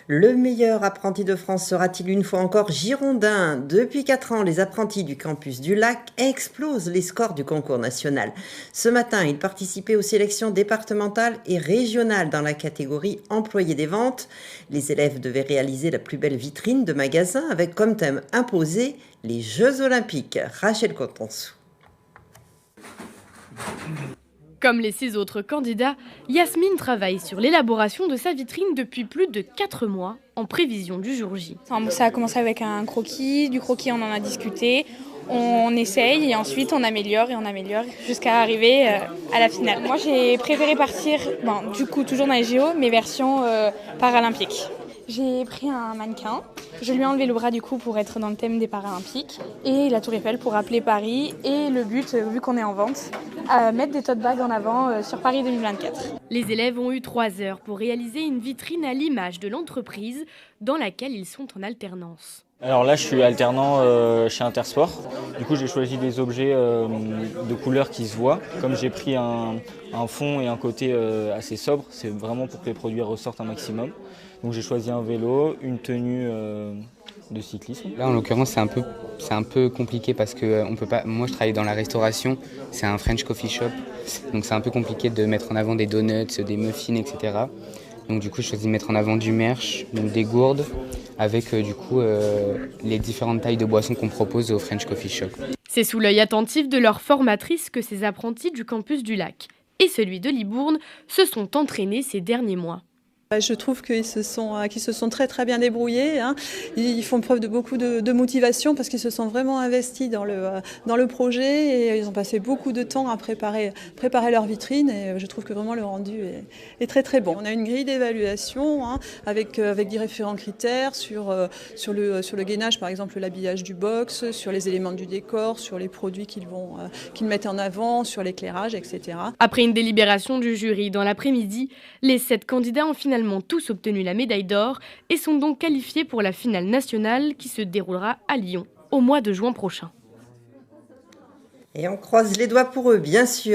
Le meilleur apprenti de France sera-t-il une fois encore girondin? Depuis 4 ans, les apprentis du campus du Lac explosent les scores du concours national. Ce matin, ils participaient aux sélections départementales et régionales dans la catégorie employés des ventes. Les élèves devaient réaliser la plus belle vitrine de magasin avec comme thème imposé les Jeux Olympiques. Rachel Contensou. Comme les 6 autres candidats, Yasmine travaille sur l'élaboration de sa vitrine depuis plus de 4 mois, en prévision du jour J. Ça a commencé avec un croquis, du croquis on en a discuté, on essaye et ensuite on améliore jusqu'à arriver à la finale. Moi j'ai préféré partir, du coup toujours dans les JO, mais version paralympique. J'ai pris un mannequin, je lui ai enlevé le bras du coup pour être dans le thème des Paralympiques et la Tour Eiffel pour rappeler Paris et le but, vu qu'on est en vente, mettre des tote bags en avant sur Paris 2024. Les élèves ont eu 3 heures pour réaliser une vitrine à l'image de l'entreprise dans laquelle ils sont en alternance. Alors là, je suis alternant chez Intersport. Du coup, j'ai choisi des objets de couleurs qui se voient. Comme j'ai pris un fond et un côté assez sobre, c'est vraiment pour que les produits ressortent un maximum. Donc j'ai choisi un vélo, une tenue de cyclisme. Là, en l'occurrence, c'est un peu compliqué parce que on peut pas. Moi, je travaille dans la restauration. C'est un French coffee shop, donc c'est un peu compliqué de mettre en avant des donuts, des muffins, etc. Donc du coup, je choisis de mettre en avant du merch, donc des gourdes, avec les différentes tailles de boissons qu'on propose au French Coffee Shop. C'est sous l'œil attentif de leur formatrice que ces apprentis du campus du Lac et celui de Libourne se sont entraînés ces derniers mois. Je trouve qu'ils se sont très très bien débrouillés. Ils font preuve de beaucoup de motivation parce qu'ils se sont vraiment investis dans le projet et ils ont passé beaucoup de temps à préparer leur vitrine et je trouve que vraiment le rendu est très très bon. On a une grille d'évaluation avec différents critères sur le gainage, par exemple l'habillage du box, sur les éléments du décor, sur les produits qu'ils mettent en avant, sur l'éclairage, etc. Après une délibération du jury dans l'après-midi, les 7 candidats ont finalement tous obtenu la médaille d'or et sont donc qualifiés pour la finale nationale qui se déroulera à Lyon au mois de juin prochain. Et on croise les doigts pour eux, bien sûr.